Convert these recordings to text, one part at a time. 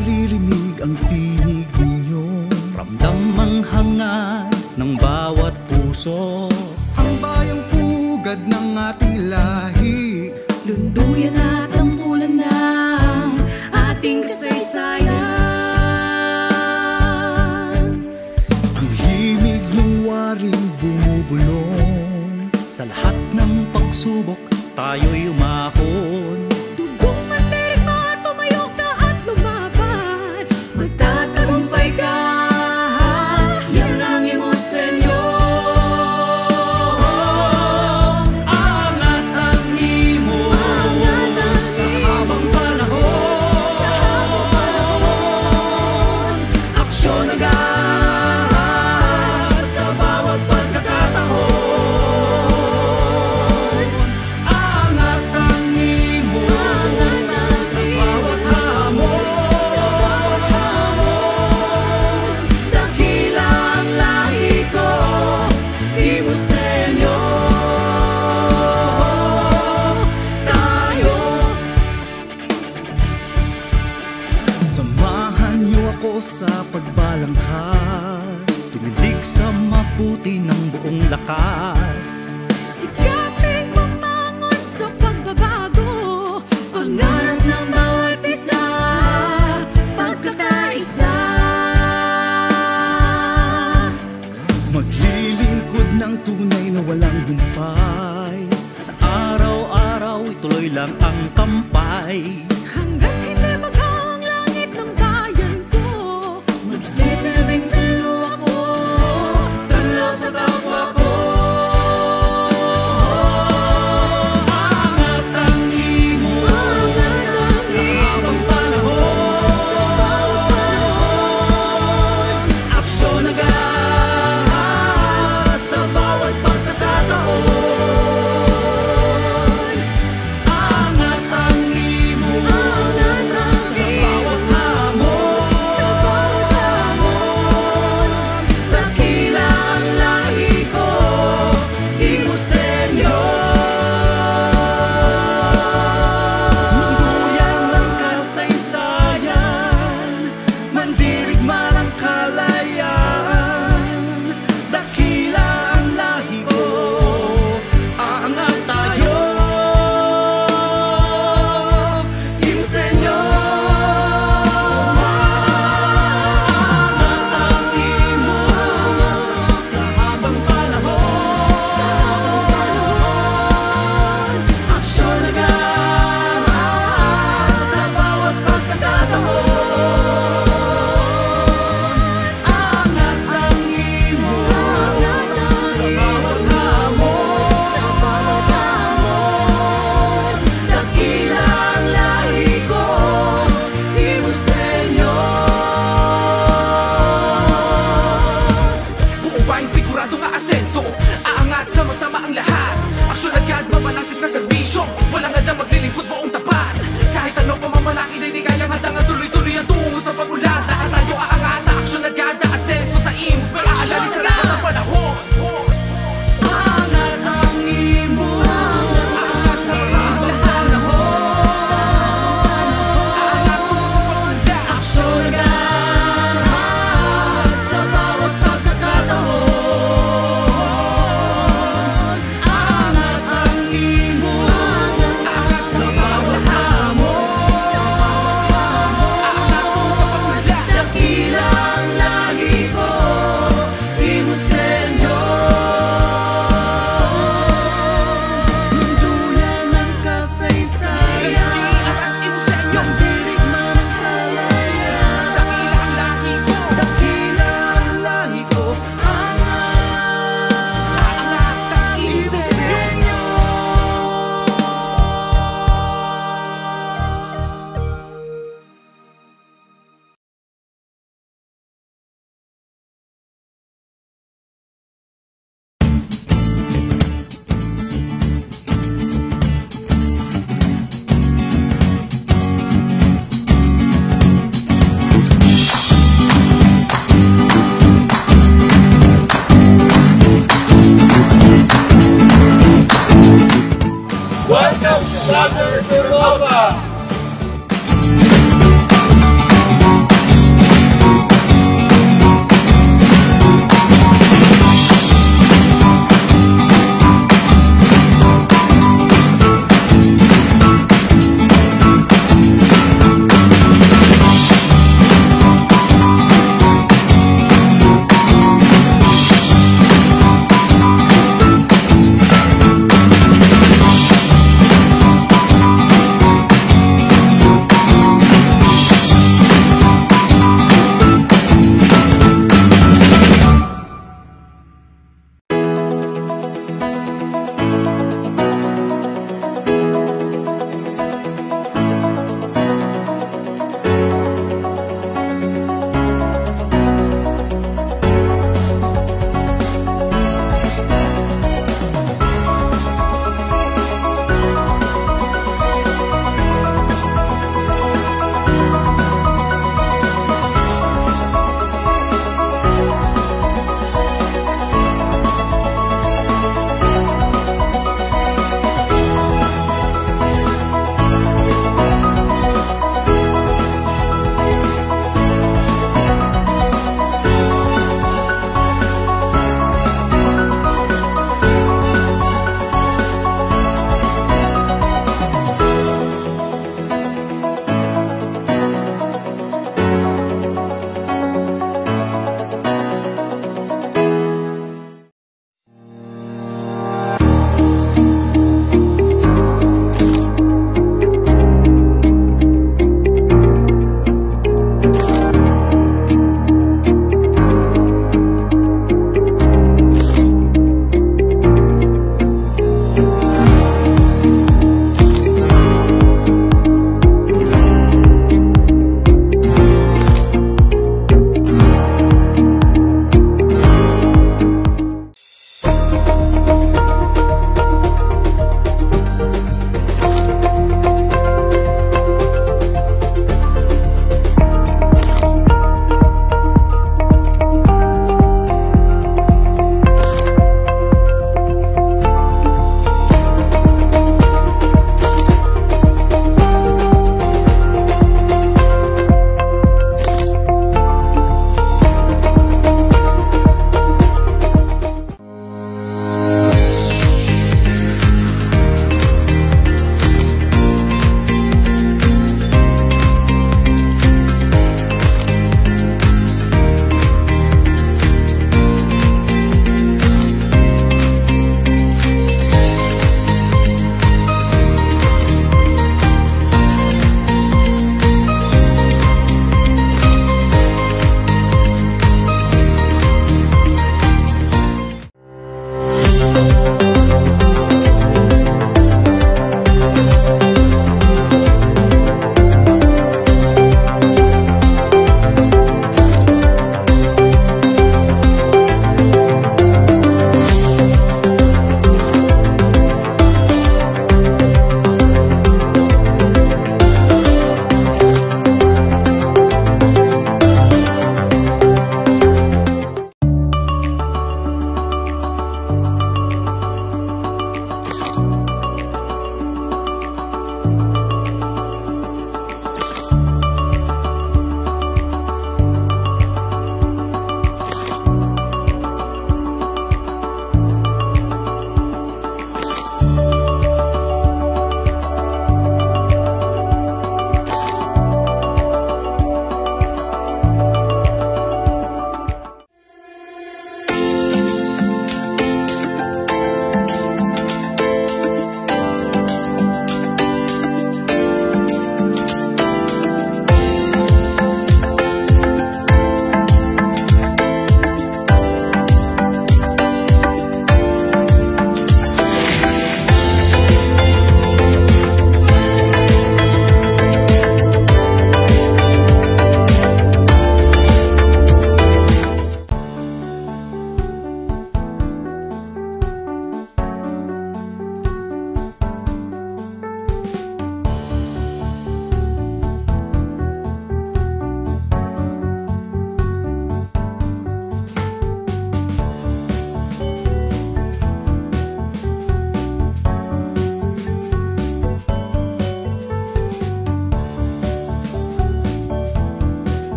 maririnig ang tinig ninyo. Ramdam ang hangad ng bawat puso. Ang bayang pugad ng ating lahi, lunduyan at tampulan ng ating kasaysayan. ang himig ng waring bumubulong. Sa lahat ng pagsubok, tayo'y umahon. Tugong mandirigma, tumayo ka at lumaban. Magtatagumpay ka, yan ang imo, Senyor. Aangat ang imo sa habang panahon. Aksyon agad sa bawat pagkakataon. Aangat ang imo sa bawat hamon. Dakila ang lahi ko, imo, Senyor. Tayo Samahan niyo ako sa pagbalangkas, tumindig sa mabuti ng buong lakas. Sikaping bumangon sa pagbabago, pangarap ng bawat isa, pagkakaisa. maglilingkod ng tunay na walang humpay. Sa araw-araw, ituloy lang ang tampay. Hanggat hindi baghaw ang langit ng bayan ko, magsisilbing sulo ako, Tanaw sa kapwa ko.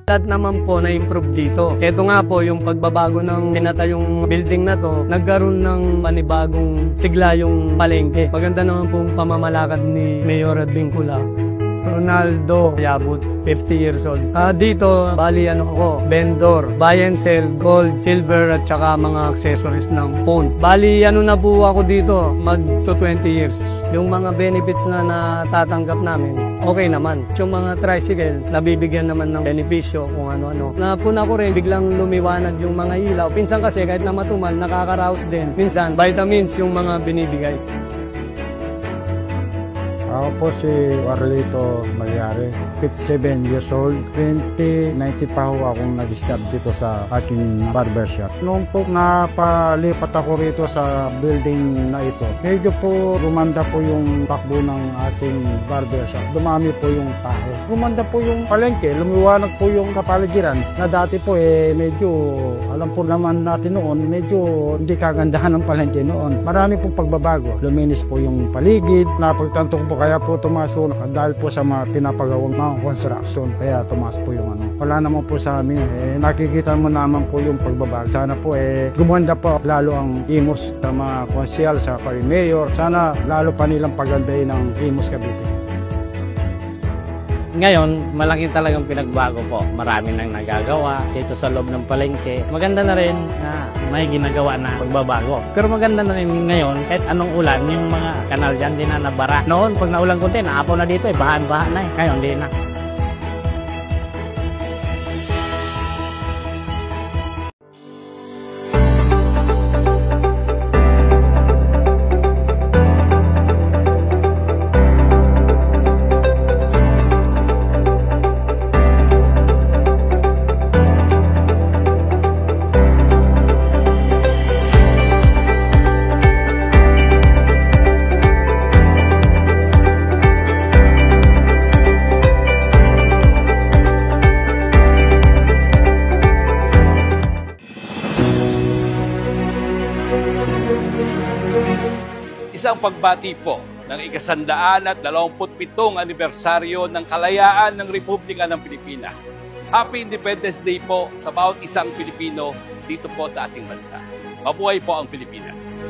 Lahat naman po na-improve dito. Ito nga po yung pagbabago ng tinatayong building na to, nagkaroon ng panibagong sigla yung palengke. Maganda naman po yung pamamalakad ni Mayor Advincula. Ronaldo Yabut, 50 years old. Dito, bali ako, vendor, buy and sell, gold, silver, at saka mga accessories ng phone. Bali na po ako dito, mag to 20 years. Yung mga benefits na natatanggap namin, okay naman. Yung mga tricycle, nabibigyan naman ng benepisyo kung ano-ano. Napuna ko rin, biglang lumiwanag yung mga ilaw. Pinsan kasi kahit na matumal, nakaka-rouse din. Minsan, vitamins yung mga binibigay. Ako po si Warlito Magyari, 57 years old. 2019 pa ho akong nag-start dito sa aking barbershop. Noong po napalipat ako rito sa building na ito, medyo po rumanda po yung takbo ng ating barbershop. Dumami po yung tao. Rumanda po yung palengke, lumiwanag po yung kapaligiran na dati po medyo, alam po naman natin noon, medyo hindi kagandahan ng palengke noon. Marami po pagbabago. Luminis po yung paligid. Napagtanto ko po kaya po tumaas po dahil po sa mga pinapagawang mga construction, kaya tumaas po yung Wala naman po sa amin. Nakikita mo naman po yung pagbabago. Sana po gumanda po lalo ang Imus sa mga konsyal, sa mayor. Sana lalo pa nilang pagandahin ng Imus Cavite. Ngayon, malaki talagang pinagbago po. Marami nang nagagawa dito sa loob ng palengke. Maganda na rin na may ginagawa na pagbabago. Pero maganda na rin ngayon, kahit anong ulan, yung mga kanal dyan, di na nabara. Noon, pag naulan konti, naapaw na dito, bahan-bahan na . Ngayon, di na. Isang pagbati po ng ika-127 anibersaryo ng kalayaan ng Republika ng Pilipinas. Happy Independence Day po sa bawat isang Pilipino dito po sa ating bansa. Mabuhay po ang Pilipinas.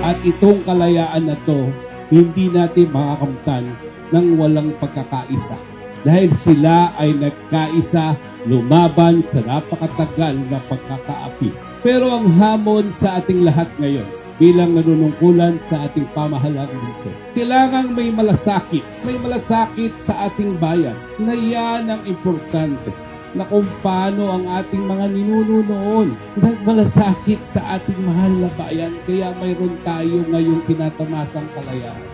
At itong kalayaan na to, hindi natin makakamtan ng walang pagkakaisa. Dahil sila ay nagkaisa, lumaban sa napakatagal na pagkakaapi. Pero ang hamon sa ating lahat ngayon, bilang nanunungkulan sa ating pamahalang bansa, kailangang may malasakit sa ating bayan, na yan ang importante, na kung paano ang ating mga ninuno noon nagmalasakit sa ating mahal na bayan, kaya mayroon tayo ngayong pinatamasang kalayaan.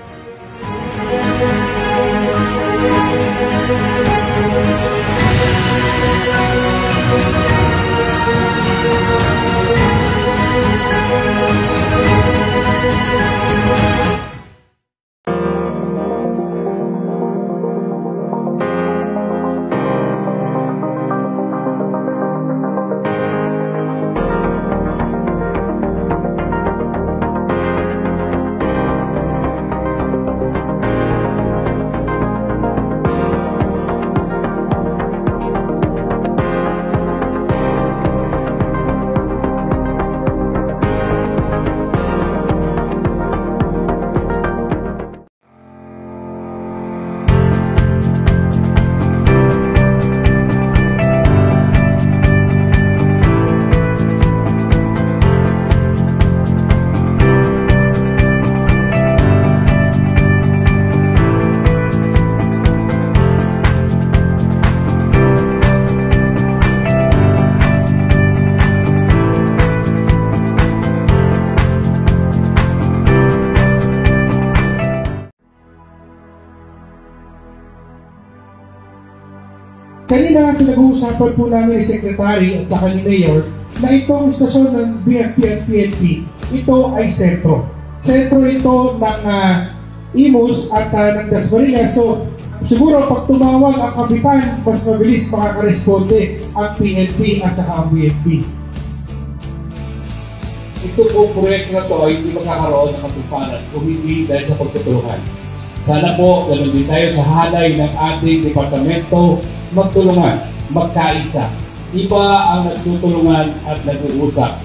Kanina pinag-uusapan po namin ni Secretary at saka ni Mayor na itong istasyon ng BFP at PNP, ito ay sentro. Sentro ito ng Imus at ng Dasmariñas. So siguro pag tumawag ang kapitan, mas mabilis makakaresponde ang PNP at saka ang BFP. Ito po proyekto na ito ay hindi makakaroon ng katuparan kung hindi dahil sa pagtutulungan. Sana po, ganun din tayo sa halay ng ating departamento magtulungan, magkaisa. Iba ang nagtutulungan at nag-uusap.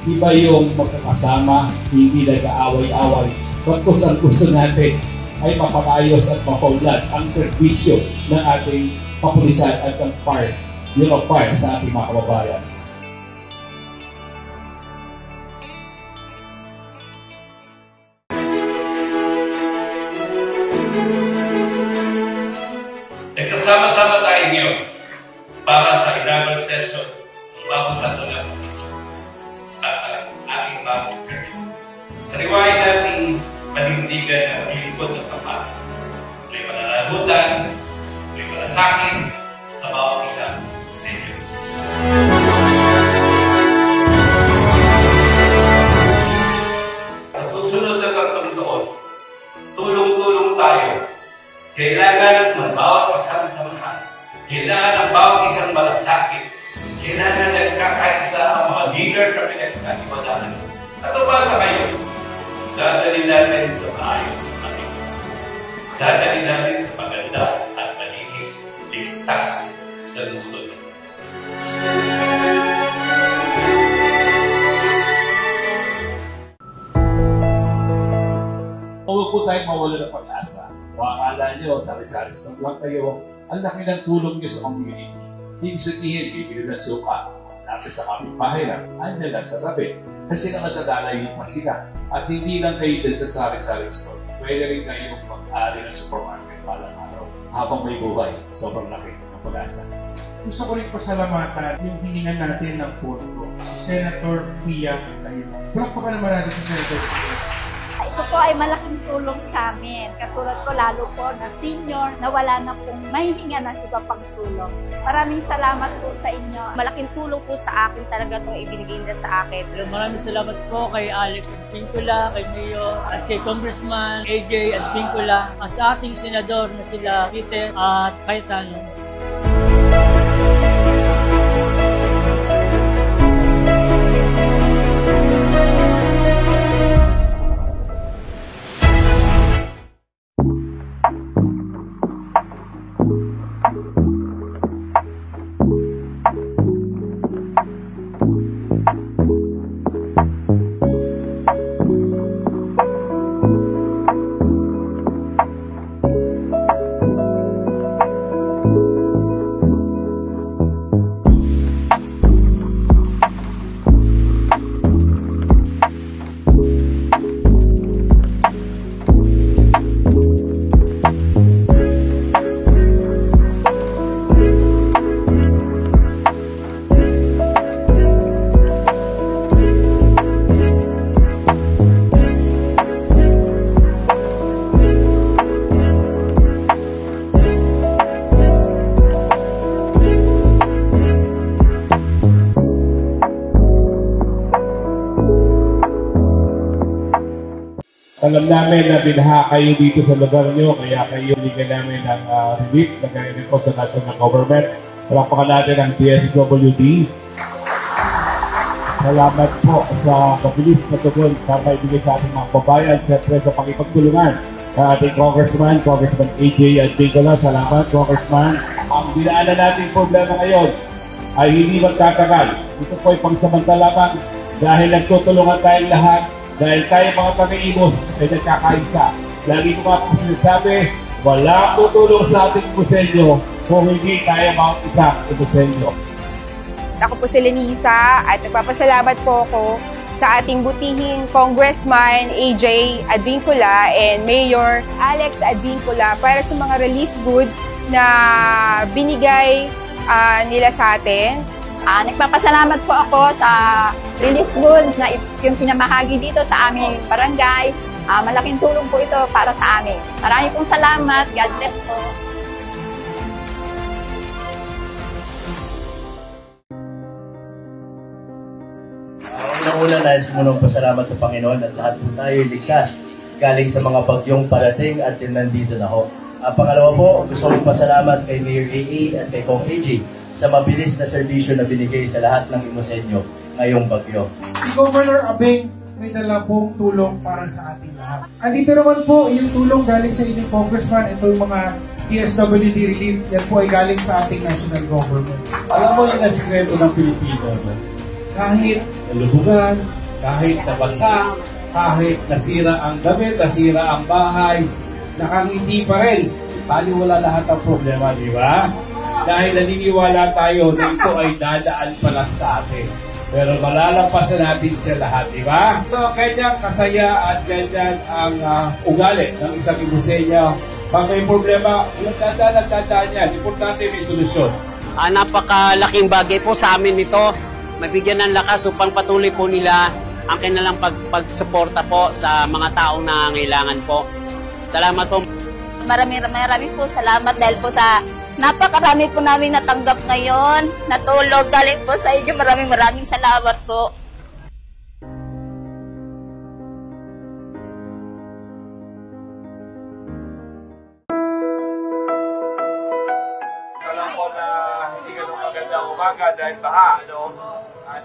Iba yung magkakasama, hindi nag-aaway-away. Pagkos ang gusto natin ay mapakayos at mapaunlad ang serbisyo ng ating kapulisan at ng fire, fire sa ating mga kababayan. Nagsasama-sama tayo ngayon para sa inaugural session ng bagong santo ng puso at ang ating bagong period. Sa riwayan nating panindigan ng paglingkod ng tapat, may pananagutan, may malasakit sa bawat isang sa inyo. Sa susunod na 3 taon, tulong-tulong tayo. Kailangan ng bawat isang samahan. Kailangan ng bawat isang malasakit. Kailangan nagkakaisa ang mga leader na pinagkakibalahan. At umasa kayo, dadalhin natin sa maayos at malinis. Dadalhin natin sa maganda at malinis, ligtas na lungsod ng Diyos. Huwag po tayong mawala ng pag-asa. O akala nyo, sari-sari lang kayo, ang laki ng tulong nyo sa community. Ibig sabihin, bibili na suka, natin sa kapitbahay lang, andyan lang sa tabi. Kasi naman sa dalayin pa sila. At hindi lang kayo din sa sari-sari store. Pwede rin kayong mag-ari ng supermarket balang araw. Habang may buhay, sobrang laki ng pag-asa. Gusto ko rin pasalamatan yung hiningan natin ng pondo, si Senator Pia Cayetano. Palakpakan naman natin si Senator Pia. Ito po ay malaking tulong sa amin. Katulad ko lalo po na senior na wala na pong mahihinga ng iba pang tulong. Maraming salamat po sa inyo. Malaking tulong po sa akin talaga itong ibinigay nila sa akin. Maraming salamat po kay Alex Advincula, kay Mayor, at kay Congressman AJ Advincula, at sa ating senador na sila Peter at Cayetano. Alam namin na binaha kayo dito sa lugar nyo, kaya kayo binigyan namin ng relief na ganyan po sa national government. Palakpakan natin ang DSWD. Salamat po sa mabilis na tugon na maibigay sa ating mga babayan, siyempre sa pangipagtulungan sa ating Congressman AJ Advincula. Salamat, Congressman. Ang dinaanan nating problema ngayon ay hindi magtatagal. Ito po ay pangsamantala lang dahil nagtutulungan tayong lahat. Dahil tayo mga taga-Imus ay nagkakaisa. Lagi ko nga po sinasabi, wala tutulong sa ating Imusenyo kung hindi tayo mga isang Imusenyo. Ako po si Lenisa at nagpapasalamat po ako sa ating butihing Congressman AJ Advincula and Mayor Alex Advincula para sa mga relief goods na binigay nila sa atin. Nagpapasalamat po ako sa relief goods na yung pinamahagi dito sa aming barangay. Malaking tulong po ito para sa amin. Maraming pong salamat. God bless po. Unang-una, nais munang pasalamat sa Panginoon at lahat po tayo ligtas galing sa mga bagyong parating at nandito na ho. Pangalawa po, gusto kong pasalamat kay Mayor AA at kay Kong AJ sa mabilis na serbisyo na binigay sa lahat ng Imusenyo ngayong bagyo. Si Governor Abeng may dala pong tulong para sa ating lahat. Andito naman po yung tulong galing sa inyong congressman. Ito yung mga DSWD relief, yan po ay galing sa ating national government. Alam mo yung nasikreto ng Pilipino, no? Kahit nalulugan, kahit nabasa, kahit nasira ang damit, nasira ang bahay, nakangiti pa rin. Baliwala lahat ang problema, di ba? Dahil naniniwala tayo na ito ay dadaan pa lang sa atin. Pero malalampasan natin siya lahat, di ba? So, kanyang kasaya at ganyan ang ugali ng isang ibusenyo. Pag may problema, nagdadaan niya. Importante may solusyon. Napakalaking bagay po sa amin ito. Mabigyan ng lakas upang patuloy po nila ang kanilang pagsuporta po sa mga taong nangangailangan po. Salamat po. Maraming po salamat dahil po sa napakarami po namin natanggap ngayon. Natulog galing po sa inyo. Maraming salamat po. Alam ko na hindi ganun magandang umaga dahil baha, ano?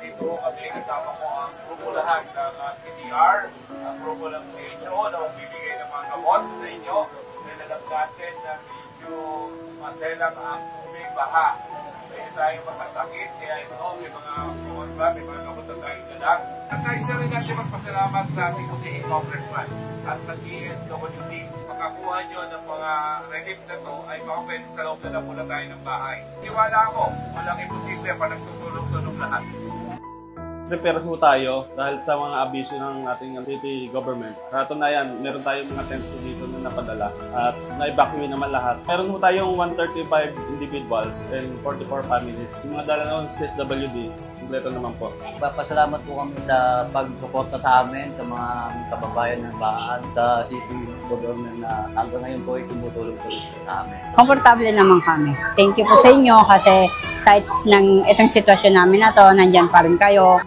Dito kami kasama ko ang grupo lahat ng CDR, ang grupo ng CHO na magbibigay ng mga gamot sa inyo. Dahil alam natin na medyo maselang ang tubig baha. Pwede tayong makasakit, kaya ito may mga kumorba, may mga gamot na tayong dalag. At kaisa rin natin magpasalamat sa ating Butihing Congressman at sa DSWD. Pagkakuha nyo ng mga relief na to ay baka pwede sa loob na muna tayo ng bahay. Tiwala ako, walang imposible pa nagtutulong-tulong lahat. Prepare po tayo dahil sa mga abiso ng ating city government. Katunayan, meron tayong mga tents po dito na napadala at na-evacuate naman lahat. Meron po tayong 135 individuals and 44 families. Yung mga dala ng CSWD, kompleto naman po. Papasalamat po kami sa pagsuporta sa amin, sa mga kababayan ng Bahaan, sa city government na hanggang ngayon po ay tumutulong-tulong sa amin. Komportable naman kami. Thank you po sa inyo kasi kahit ng itong sitwasyon namin na to, nandyan pa rin kayo.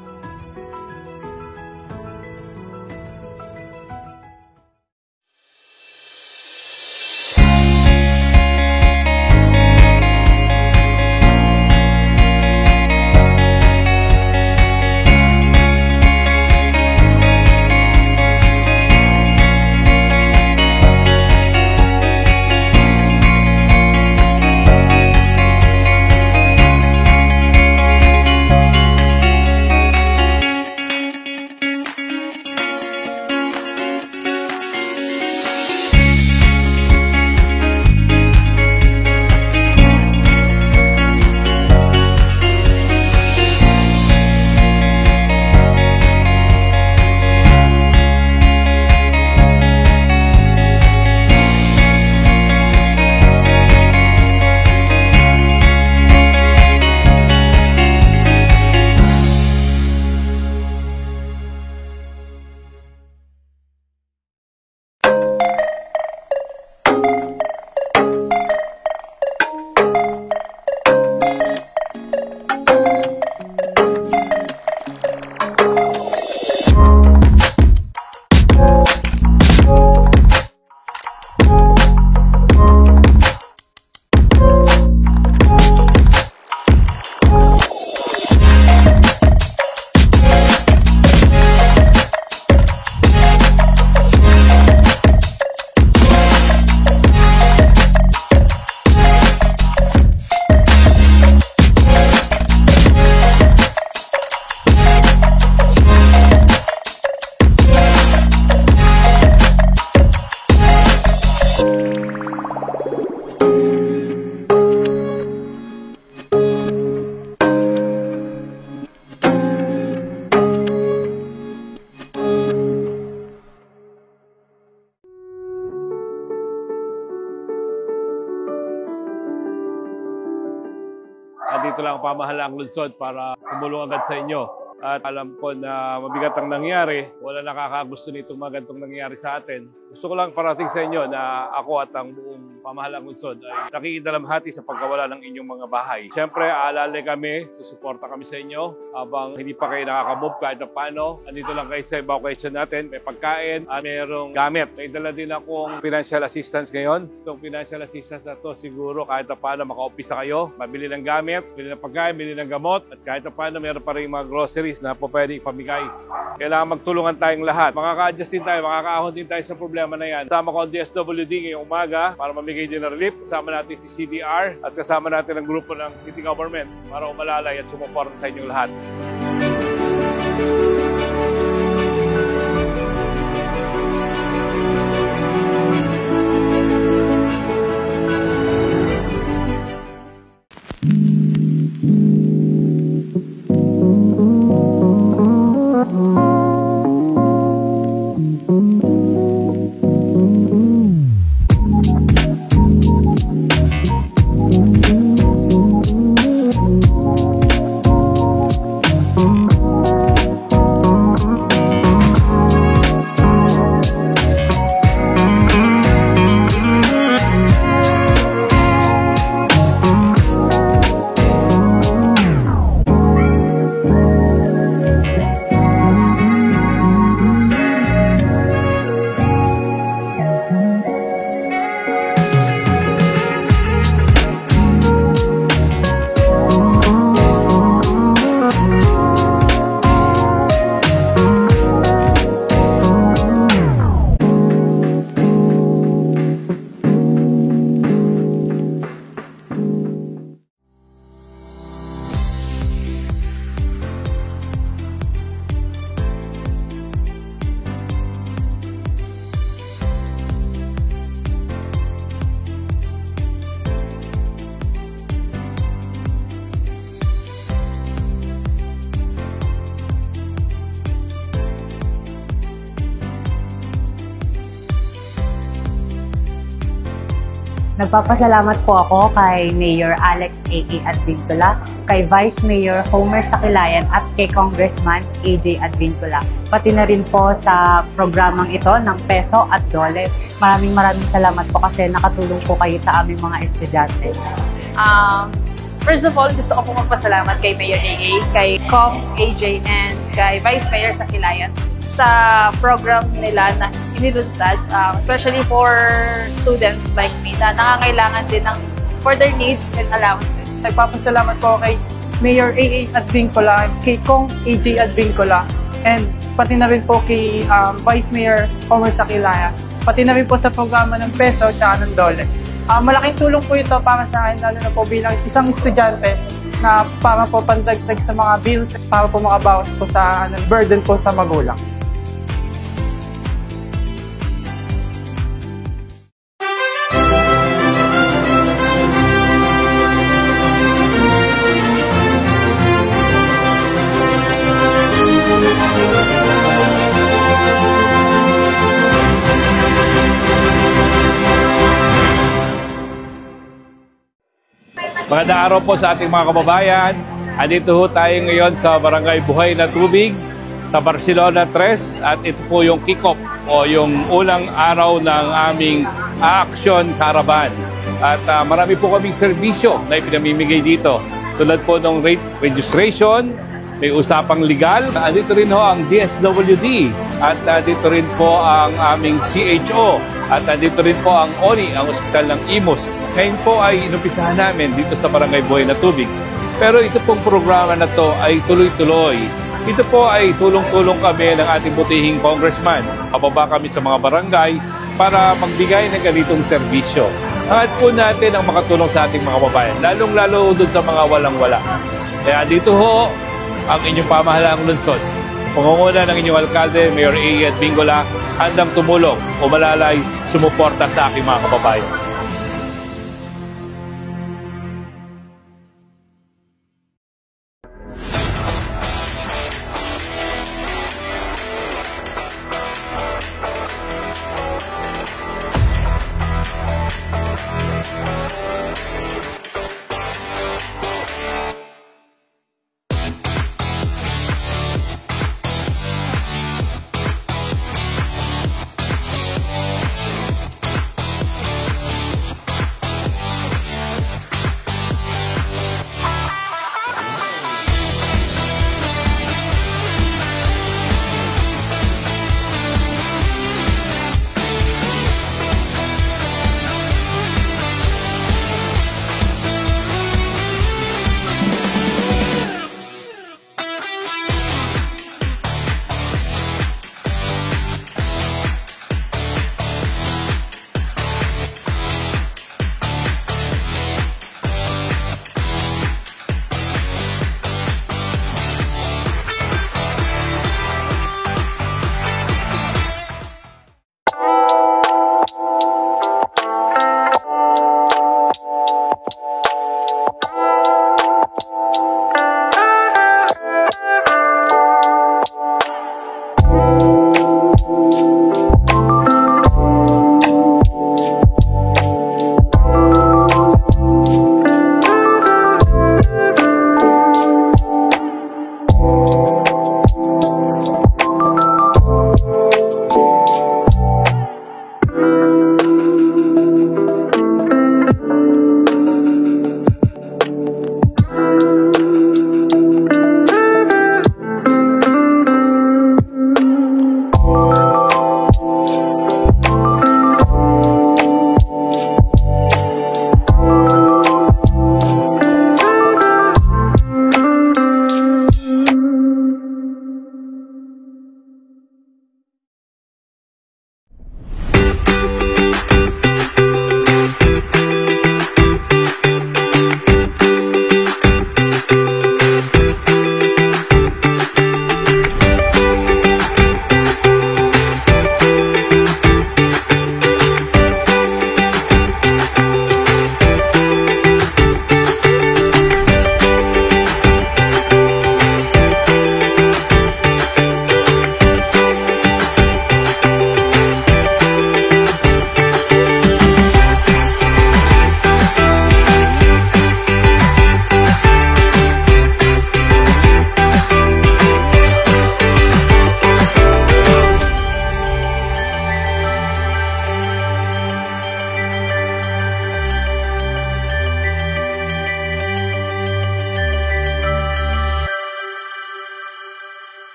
Dito lang ang pamahalaang lungsod para tumulong agad sa inyo. At alam ko na mabigat ang nangyari. Wala nakakagusto nitong magandang nangyari sa atin. Gusto ko lang parating sa inyo na ako at ang buong pamahalaang lungsod ay nakikidalamhati sa pagkawala ng inyong mga bahay. Siyempre, aalala kami, susuporta kami sa inyo habang hindi pa kayo nakaka-move kahit na paano. Andito lang kayo sa evacuation natin. May pagkain at mayroong gamit. May dala din akong financial assistance ngayon. Itong financial assistance na to siguro kahit na paano maka-umpisa kayo. Mabili ng gamit, bili ng pagkain, bili ng gamot at kahit na paano mayroon pa rin mga groceries salaries na po pwede ipamigay. Kailangan magtulungan tayong lahat. Makaka-adjust din tayo, makakaahon din tayo sa problema na yan. Kasama ko ang DSWD ngayong umaga para mamigay din ng relief. Kasama natin si CDR at kasama natin ang grupo ng city government para umalalay at sumuporta sa inyong lahat. Nagpapasalamat po ako kay Mayor Alex A.A. Advincula, kay Vice Mayor Homer Sakilayan at kay Congressman A.J. Advincula. Pati na rin po sa programang ito ng Peso at Dole. Maraming salamat po kasi nakatulong po kayo sa aming mga estudyante. First of all, gusto ko po magpasalamat kay Mayor A.A., kay Com, A.J. and kay Vice Mayor Sakilayan sa program nila na inilunsad, especially for students like me na nangangailangan din ng further needs and allowances. Nagpapasalamat po kay Mayor A.A. Advincula, kay Kong A.J. Advincula, and pati na rin po kay Vice Mayor Homer Sakilayan, pati na rin po sa programa ng Peso at ng Dole. Malaking tulong po ito para sa akin, lalo na po bilang isang estudyante na para po pandagdag sa mga bills, para po makabawas po sa burden po sa magulang. Magandang araw po sa ating mga kababayan. Andito ho tayo ngayon sa Barangay Buhay na Tubig sa Barcelona 3 at ito po yung kick-off o yung unang araw ng aming Action Caravan. At marami po kaming serbisyo na ipinamimigay dito. Tulad po ng rate registration, may usapang legal. Andito rin ho ang DSWD at dito rin po ang aming CHO. At dito rin po ang ONI, ang ospital ng Imus. Ngayon po ay inumpisahan namin dito sa Barangay Buhay na Tubig. Pero ito pong programa na to ay tuloy-tuloy. Ito po ay tulong-tulong kami ng ating butihing congressman. Pababa kami sa mga barangay para magbigay ng ganitong serbisyo. Hangad po natin ang makatulong sa ating mga kababayan, lalong-lalo doon sa mga walang-wala. Kaya dito ho ang inyong pamahalaang lungsod. Pangunguna ng inyong alkalde, Mayor A.A. Advincula, handang tumulong o malalay sumuporta sa aking mga kababayan.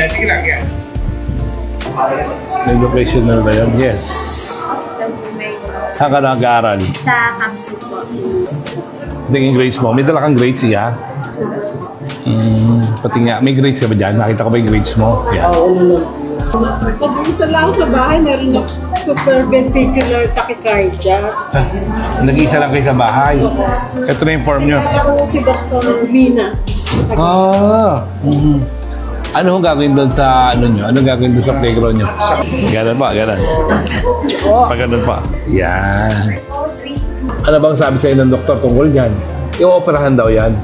Sige lang yan. Educational ba yun? Yes. Saan ka nag-aaral? Sa Kamsi po. Tingin grades mo. May dala kang grades, iya? Pati nga, may grades ka ba dyan? Nakita ko ba yung grades mo? Yeah. Pag-isa lang sa bahay, meron na supraventricular tachycardia. Nag-iisa lang kayo sa bahay. Ito na yung form nyo. Ako si Dr. Mina. Ano ang gagawin doon sa ano nyo? Ano gagawin doon sa playground nyo? Ganon pa, ganon. Pag ganon pa. Yan. Ano bang sabi sa'yo ng doktor tungkol dyan? I-operahan daw yan.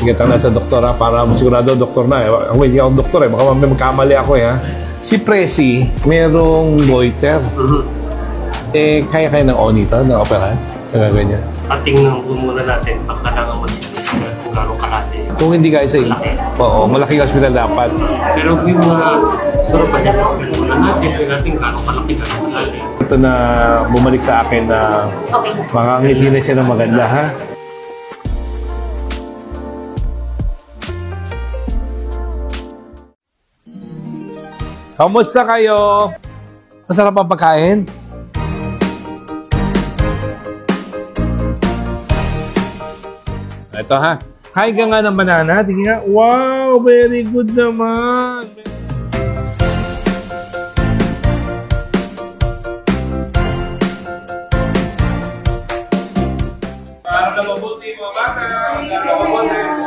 Sige, tanong sa doktor ha, para sigurado doktor na eh. Ako hindi ako doktor eh, baka may magkamali ako eh ha. Si Presi, merong goiter. Eh, kaya ng onito na operahan? Sa gagawin niya? Tingnan po muna natin pag kailangan magsitis kung gano'ng kalate. Kung hindi kaya sa'yo, oo, malaking hospital dapat. Pero yung mga, siguro pasitis muna natin, kung natin gano'ng kalaki gano'ng kalate. Ito na bumalik sa akin na makangiti na siya ng maganda ha. Kamusta kayo? Masarap ang pagkain? Ito ha. Kain ka nga ng banana. Tingin nga. Wow! Very good naman. Para na mabuti mo baka. Para mabuti.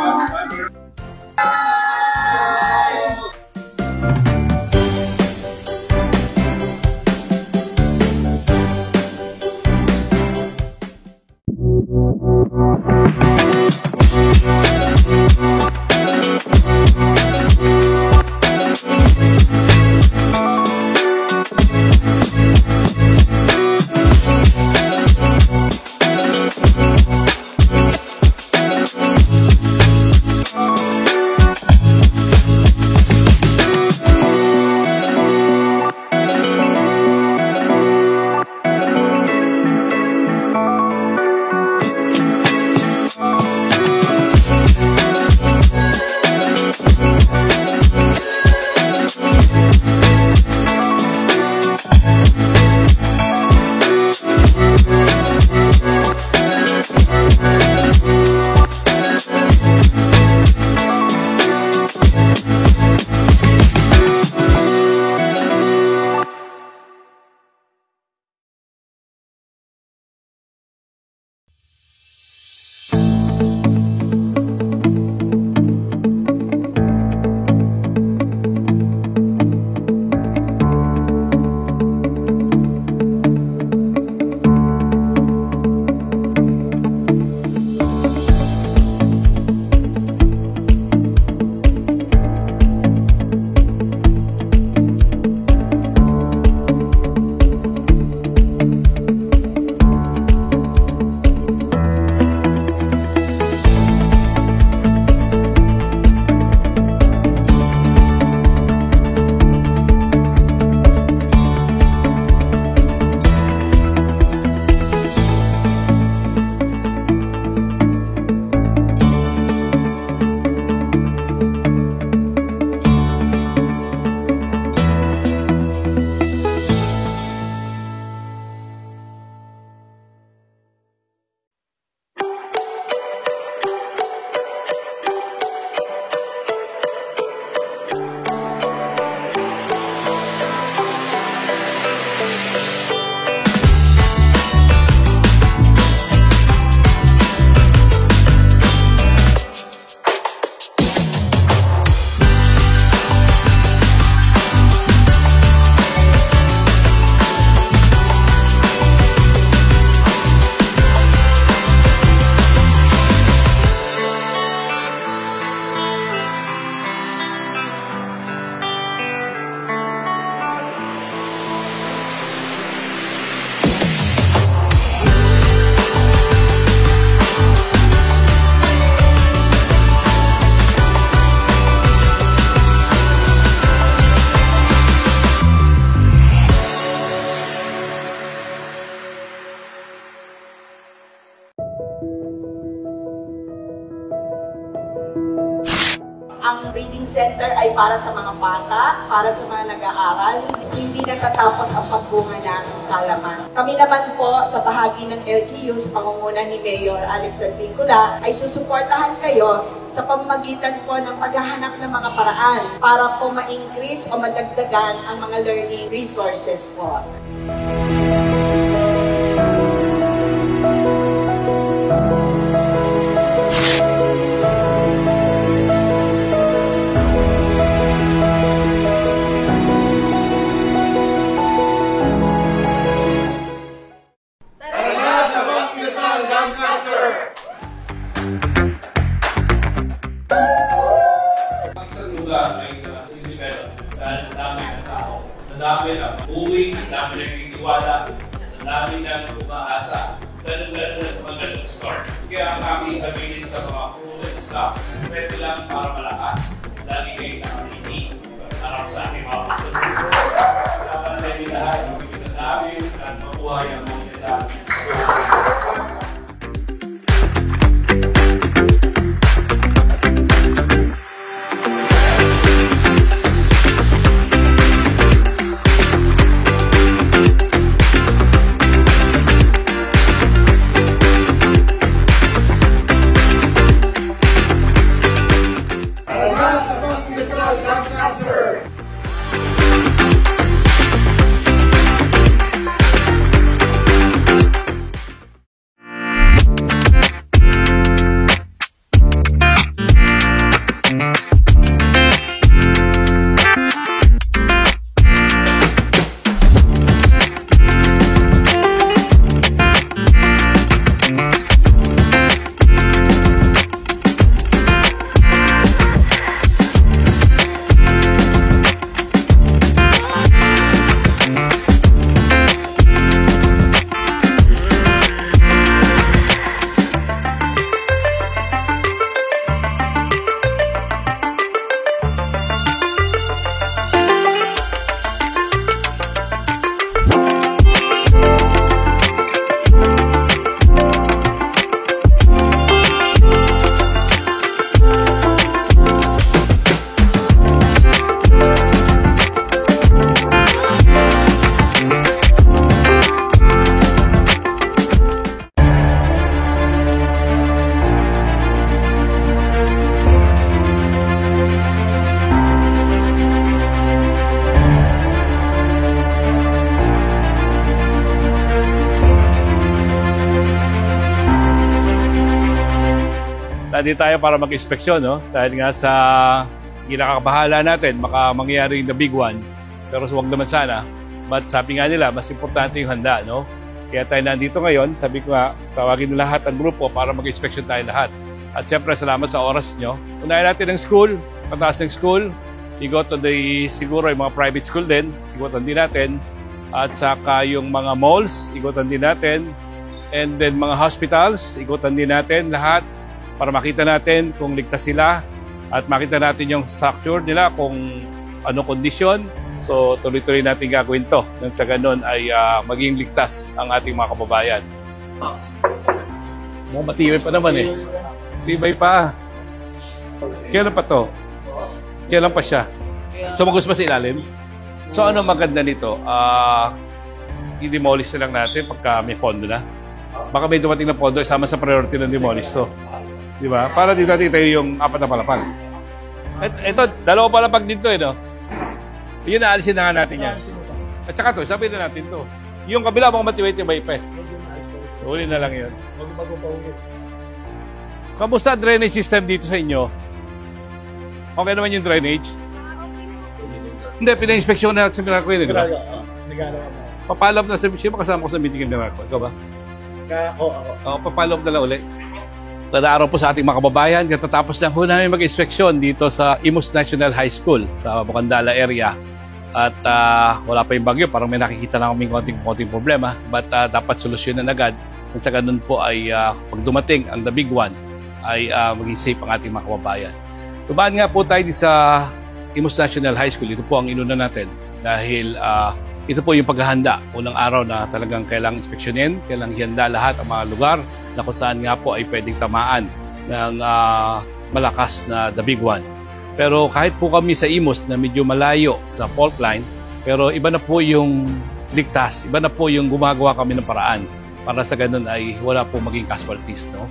ang reading center ay para sa mga bata, para sa mga nag-aaral, hindi natatapos ang pagbunga ng halaman. Kami naman po sa bahagi ng LGU sa pangunguna ni Mayor Alex Advincula ay susuportahan kayo sa pamamagitan po ng paghahanap ng mga paraan para po ma-increase o madagdagan ang mga learning resources po. Dami ng uwi, dami ng nagtitiwala, sa dami ng umaasa. Ganun-ganun na sa mga ganun start. Kaya ang aming habilin sa mga crew and staff, pwede lang para malakas. Lagi kayo nakaminig. Harap sa aking mga pasalubong. Dapat natin lahat, magkikita sa amin, at mabuhay ang mga sa amin. Nandito tayo para mag-inspeksyon, no? Dahil nga sa ginakakabahala natin, baka mangyari yung the big one. Pero huwag naman sana. But sabi nga nila, mas importante yung handa, no? Kaya tayo nandito ngayon, sabi ko nga, tawagin na lahat ang grupo para mag-inspeksyon tayo lahat. At syempre, salamat sa oras nyo. Unahin natin ang school, pataas ng school. You go to the, siguro yung mga private school din, igutan din natin. At saka yung mga malls, igutan din natin. And then mga hospitals, igutan din natin lahat. Para makita natin kung ligtas sila at makita natin yung structure nila kung ano kondisyon. So tuloy-tuloy natin gagawin to. Nang sa ganun ay maging ligtas ang ating mga kababayan. Matibay pa naman eh. Matibay pa. Kailan pa to? Kailan pa siya? Sumagos ba sa ilalim? So ano maganda nito? I-demolish na lang natin pagka may pondo na. Baka may dumating na pondo, isama sa priority ng demolish to. Di ba? Para dito natin tayo yung 4 na palapag. Ito, 2 palapag dito eh, no? Yun, naalisin na nga natin yan. At saka to, sabihin na natin to. Yung kabila, mga matibay-tibay pa eh. Uli na lang yun. Kamusta drainage system dito sa inyo? Okay naman yung drainage? Hindi, pina-inspeksyon na sa Miracle, di ba? Papalop na sa siya, kasama ko sa meeting ng Miracle. Ikaw ba? Oo, papalop na lang uli. Kada araw po sa ating mga kababayan, katatapos lang po namin mag-inspeksyon dito sa Imus National High School sa Bukandala area. At wala pa yung bagyo, parang may nakikita na kaming konting problema. But dapat solusyonan agad. At sa ganun po ay pag dumating ang the big one, ay maging safe ang ating mga kababayan. Tumaan nga po tayo sa Imus National High School. Ito po ang inuna natin dahil ito po yung paghahanda. Unang araw na talagang kailangang inspeksyonin, kailangang ihanda lahat ang mga lugar na kung saan nga po ay pwedeng tamaan ng malakas na the big one. Pero kahit po kami sa Imus na medyo malayo sa fault line, pero iba na po yung ligtas, iba na po yung gumagawa kami ng paraan para sa ganun ay wala po maging casualties. No?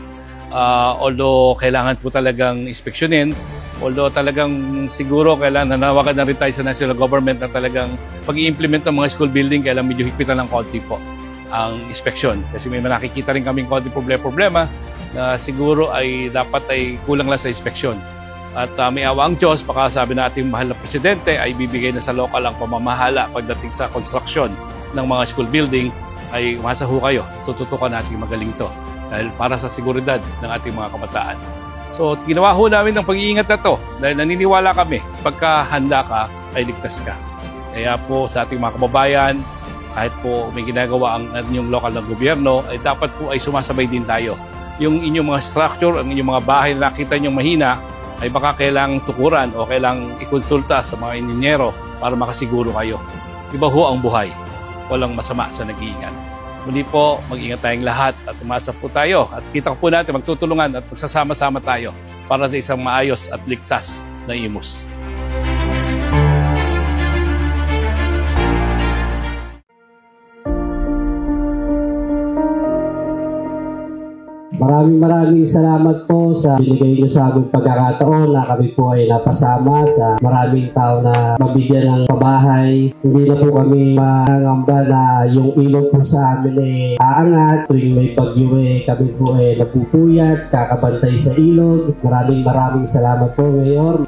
Although kailangan po talagang inspeksyonin, although talagang siguro kailangan nanawagan na rin tayo sa national government na talagang pag-i-implement ng mga school building, kailangan medyo higpitan ng konti po ang inspeksyon. Kasi may nakikita rin kaming konti problema na siguro ay dapat ay kulang lang sa inspeksyon. At may awa ang Diyos, baka sabi na ating mahal na presidente ay bibigay na sa lokal ang pamamahala pagdating sa construction ng mga school building, ay umasa ho kayo. Tututukan natin magaling to dahil para sa seguridad ng ating mga kabataan. So ginawa ho namin ng pag-iingat na to dahil naniniwala kami pagka handa ka ay ligtas ka. Kaya po sa ating mga kababayan, kahit po may ginagawa ang inyong lokal na gobyerno, ay dapat po ay sumasabay din tayo. Yung inyong mga structure, ang inyong mga bahay na nakita nyong mahina, ay baka kailangang tukuran o kailangang ikonsulta sa mga ininyero para makasiguro kayo. Iba ho ang buhay. Walang masama sa nag-iingat. Muli po, mag-ingat tayong lahat at umasa po tayo. At kita po natin, magtutulungan at magsasama-sama tayo para sa isang maayos at ligtas na Imus. Maraming salamat po sa binigay niyo sa aming pagkakataon na kami po ay napasama sa maraming tao na mabigyan ng pabahay. Hindi na po kami mangamba na yung ilog po sa amin ay aangat. Tuwing may bagyo kami po ay napupuyat, kakabantay sa ilog. Maraming salamat po, Mayor.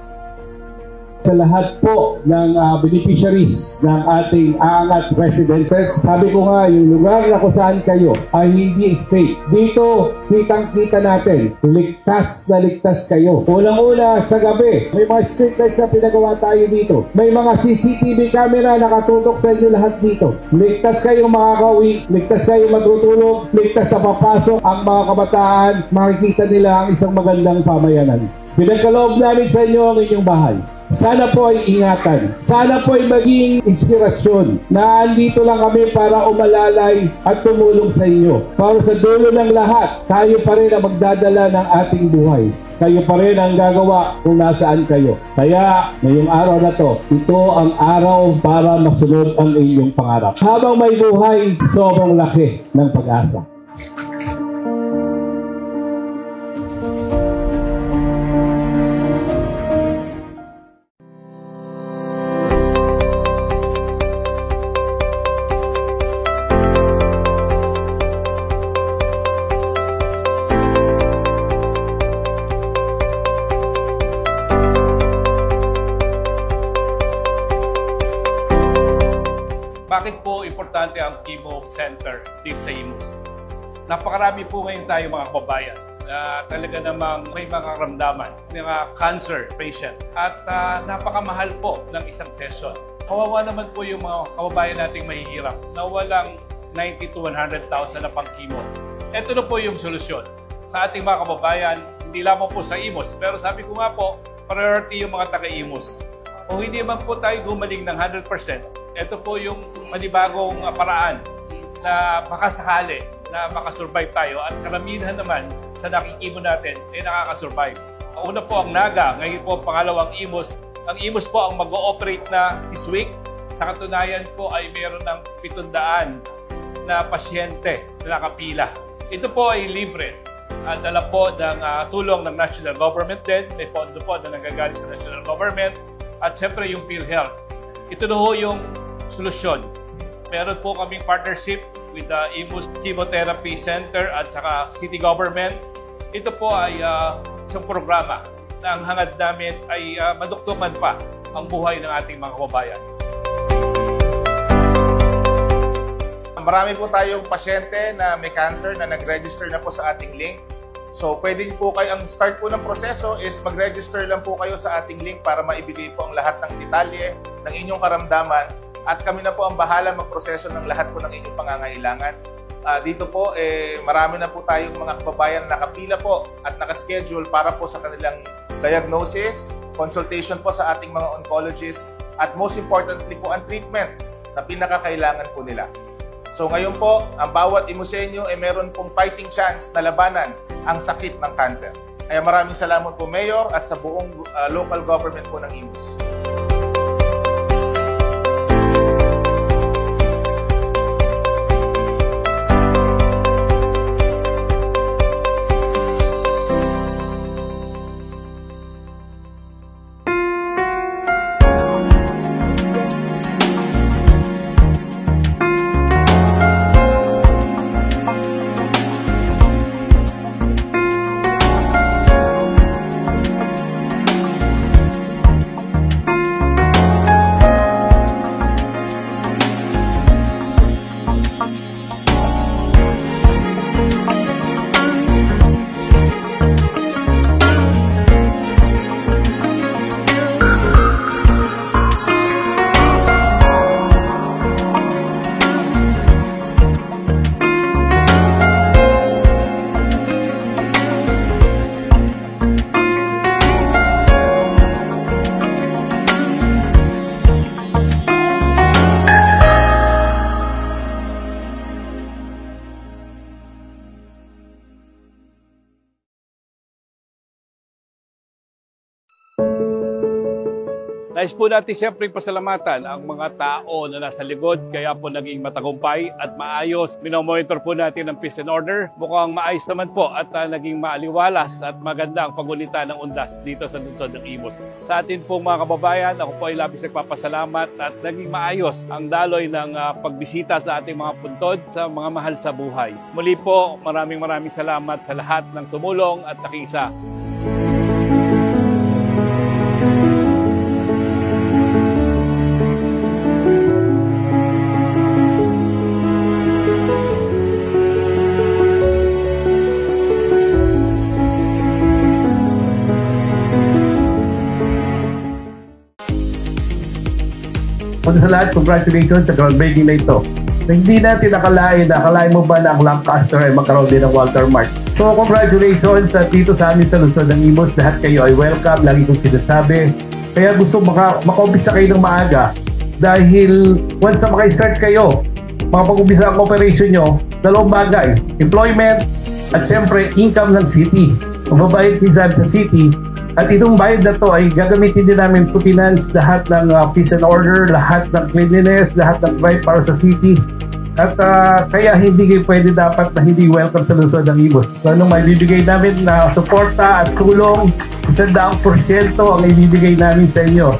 Sa lahat po ng beneficiaries ng ating Aangat Residences, sabi ko nga, yung lugar na kung saan kayo ay hindi safe. Dito, kitang-kita natin, ligtas na ligtas kayo. Unang-una, sa gabi, may mga street lights na pinagawa tayo dito. May mga CCTV camera nakatutok sa inyo lahat dito. Ligtas kayong makakauwi, ligtas kayong matutulog, ligtas na papasok ang mga kabataan, makikita nila ang isang magandang pamayanan. Pinagkaloob namin sa inyo ang inyong bahay. Sana po ay ingatan. Sana po ay maging inspirasyon na andito lang kami para umalalay at tumulong sa inyo. Para sa dulo ng lahat, tayo pa rin ang magdadala ng ating buhay. Kayo pa rin ang gagawa kung nasaan kayo. Kaya, ngayong araw na to, ito ang araw para masunod ang inyong pangarap. Habang may buhay, sobrang laki ng pag-asa. Bakit po importante ang chemo center dito sa Imus? Napakarami po ngayon tayo mga kababayan na talaga namang may mga karamdaman, mga cancer patient at napakamahal po ng isang session. Kawawa naman po yung mga kababayan nating mahihirap na walang 90 to 100,000 na pang chemo. Ito na po yung solusyon sa ating mga kababayan, hindi lamang po sa Imus, pero sabi ko nga po, priority yung mga taga-Imus. Kung hindi man po tayo gumaling ng 100%, ito po yung manibagong paraan na makasakali na makasurvive tayo at karamihan naman sa nakikimo natin ay nakakasurvive. Una po ang Naga, ngayon po ang pangalawang Imus. Ang Imus po ang mag-ooperate na this week. Sa katunayan po ay mayroon ng 700 na pasyente na nakapila. Ito po ay libre at dala po ng tulong ng national government din. May pondo po na nanggagaling sa national government at siyempre yung PhilHealth. Ito na ho yung solusyon. Meron po kaming partnership with the Imus Chemotherapy Center at saka city government. Ito po ay isang programa na ang hangad namin ay maduktungan pa ang buhay ng ating mga kababayan. Marami po tayong pasyente na may cancer na nag-register na po sa ating link. So, pwede po kayo, ang start po ng proseso is mag-register lang po kayo sa ating link para maibigay po ang lahat ng detalye ng inyong karamdaman at kami na po ang bahala magproseso ng lahat po ng inyong pangangailangan. Dito po, marami na po tayong mga kababayan na nakapila po at nakaschedule para po sa kanilang diagnosis, consultation po sa ating mga oncologist at most importantly po ang treatment na pinakakailangan po nila. So ngayon po, ang bawat Imusenyo ay meron pong fighting chance na labanan ang sakit ng cancer. Kaya maraming salamat po, Mayor, at sa buong local government po ng Imus. Nais po natin siyempre pasalamatan ang mga tao na nasa likod kaya po naging matagumpay at maayos. Minomonitor po natin ang peace and order. Mukhang maayos naman po at naging maaliwalas at maganda ang pagulita ng undas dito sa lungsod ng Imus. Sa atin pong mga kababayan, ako po ay labis nagpapasalamat at naging maayos ang daloy ng pagbisita sa ating mga puntod sa mga mahal sa buhay. Muli po, maraming salamat sa lahat ng tumulong at nakiisa. Una sa lahat, congratulations sa groundbreaking na ito. Na hindi natin nakalain mo ba na ang Lancaster ay magkaroon din ng Walter Mark. So congratulations dito sa amin sa lungsod ng Imus. Lahat kayo ay welcome, lagi kong sinasabi. Kaya gusto maka-umpisa kayo ng maaga dahil once na maka-start kayo, makapag-umpisa ang operation nyo, dalawang bagay, employment at syempre income ng city. Mababayad pinsan sa city. At itong bayad na to ay gagamitin din namin to finance lahat ng peace and order, lahat ng cleanliness, lahat ng drive para sa city. At kaya hindi kayo pwede dapat na hindi welcome sa lungsod ng Imus. So anong maibibigay namin na suporta at tulong, 100% ang ibibigay namin sa inyo.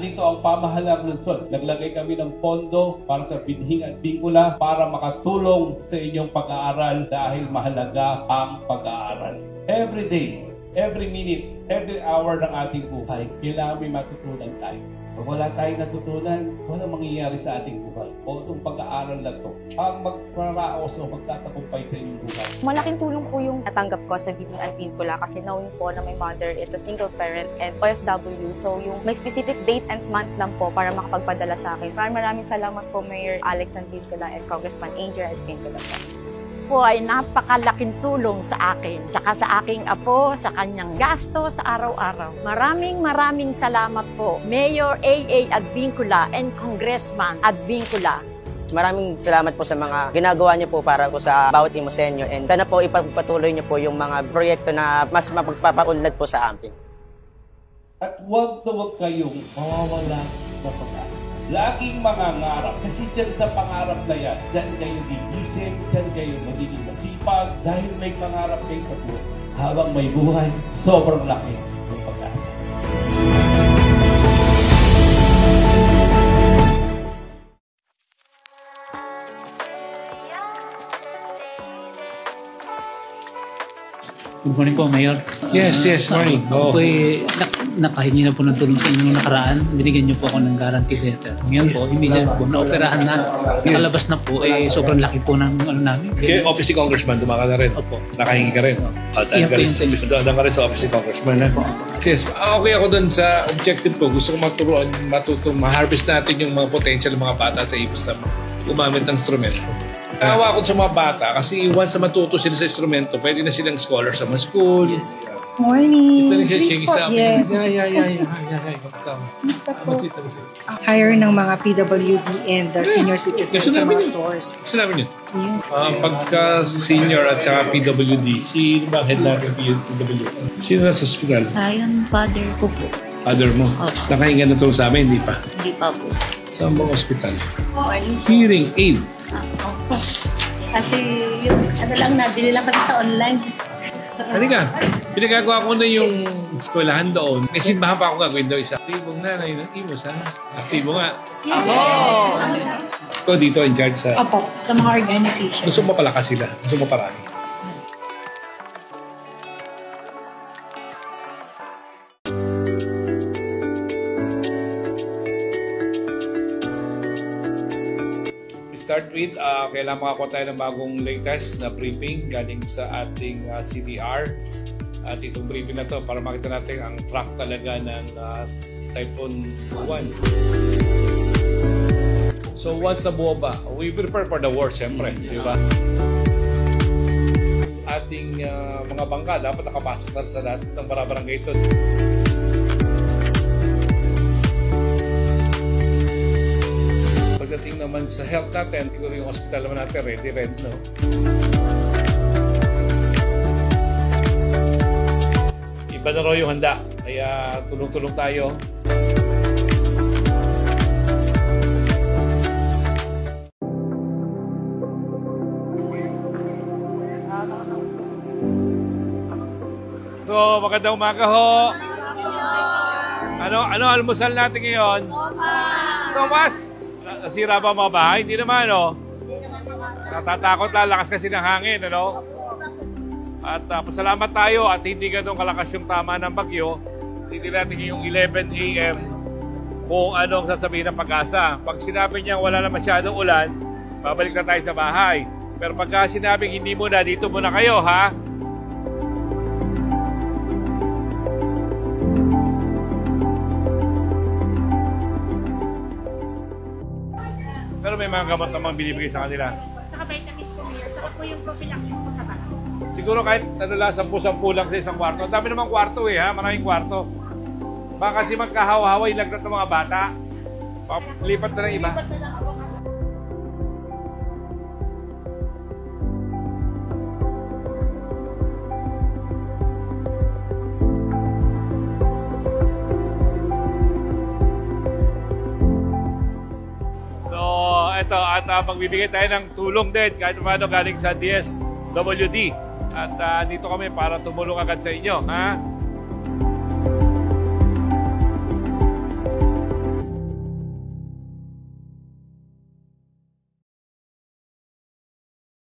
Dito ang pamahalang lungsod. Naglagay kami ng pondo para sa binhing at bingkula para makatulong sa inyong pag-aaral dahil mahalaga ang pag-aaral. Every day, every minute, every hour ng ating buhay, kailangan may matutunan tayo. Pag wala tayong natutunan, walang mangyayari sa ating buhay. O itong pag-aaral na ito, ang magpararaos o magtatagumpay sa inyong buhay. Malaking tulong po yung natanggap ko sa Binhing at Bingkula kasi knowing po na my mother is a single parent and OFW. So yung may specific date and month lang po para makapagpadala sa akin. Maraming salamat po Mayor Alex Bingkula and Congressman Angel Bingkula po ay napakalaking tulong sa akin, tsaka sa aking apo, sa kanyang gasto sa araw-araw. Maraming salamat po, Mayor AA Advincula and Congressman Advincula. Maraming salamat po sa mga ginagawa niyo po para po sa bawat Imusenyo and sana po ipagpatuloy niyo po yung mga proyekto na mas mapagpapaunlad po sa amin. At huwag kayong mawawala sa pag-aaral. Laging mangangarap kasi dyan sa pangarap na yan, dyan kayo gigising, dyan kayo magiging masipag dahil may pangarap kayo sa buhay. Habang may buhay, sobrang laki ng pag-asa. Good morning po, Mayor. Yes, morning. Ako nakahingi na po ng tulong sa inyong nakaraan. Binigyan niyo po ako ng guarantee letter. Ngayon po, immediate po, na-operahan na, nakalabas na po, sobrang laki po ng ano namin. Kaya Office ni Congressman, dumaka na rin. Opo. Nakahingi ka rin. At doon ka rin sa Office ni Congressman. Yes, okay ako doon sa objective ko. Gusto ko ma-harvest natin yung mga potential mga bata sa Imus na gumamit ng instrumento. Nahawa ko sa mga bata kasi once na matuto sila sa instrumento, pwede na silang scholar sa mga school. Yes. Morning. Ito rin siya, Please siya po. isa. Yes. Basta po. Hire ng mga PWD and senior citizens sa mga stores. Gusto namin yun. Pagka senior at saka PWD, sino ba head natin PWD? Sino nasa hospital? Yung father ko po. Father mo? Nakahinga na ito sa amin, hindi pa? Hindi pa po. Saan bang hospital? Hearing aid. Opo. Kasi yung ano lang, nabili lang kami sa online. Halika, pinagagawa ko na yung eskwelahan doon. May simbahan pa ako gagawin doon. Isa. Aktibong nanay ng Imos, ha? Aktibo nga. Ikaw dito in charge sa... Opo, sa mga organization. Gusto mo palakas sila. Gusto mo parami. Start with, kailangan makakuha tayo ng bagong latest na briefing galing sa ating CDR. At itong briefing na to para makita natin ang track talaga ng Typhoon 1. So once nabuo ba, we prepare for the worst, syempre, di ba? Ating mga bangka dapat nakapasok na sa lahat ng barabarangay ito. Pagdating naman sa health natin, siguro yung hospital naman natin ready, no? Iba na raw yung handa, kaya tulong-tulong tayo. So, magandang umaga ho. Ano almusal natin ngayon? Sopas! Nasira ba mga bahay? Hindi naman, no? Natatakot lang, lakas kasi ng hangin, ano? At pasalamat tayo at hindi ganun kalakas yung tama ng bagyo. Hindi natin yung 11 a.m. kung anong sasabihin ng Pag-asa. Pag sinabi niya wala na masyadong ulan, babalik na tayo sa bahay. Pero pagka sinabing hindi muna, dito muna kayo, ha? Pero may mga gamot namang binibigay sa kanila. Saka vitamins po, Mayor. Saka po yung prophylaxis po sa bata. Siguro kahit ano lang, 10-10 lang sa isang kwarto. Ang dami namang kwarto ha, maraming kwarto. Baka kasi magkahawa-hawa yung lagnat ng mga bata. Lipat na lang iba. Ito, at magbibigay tayo ng tulong din kahit paano galing sa DSWD. At dito kami para tumulong agad sa inyo. Ha?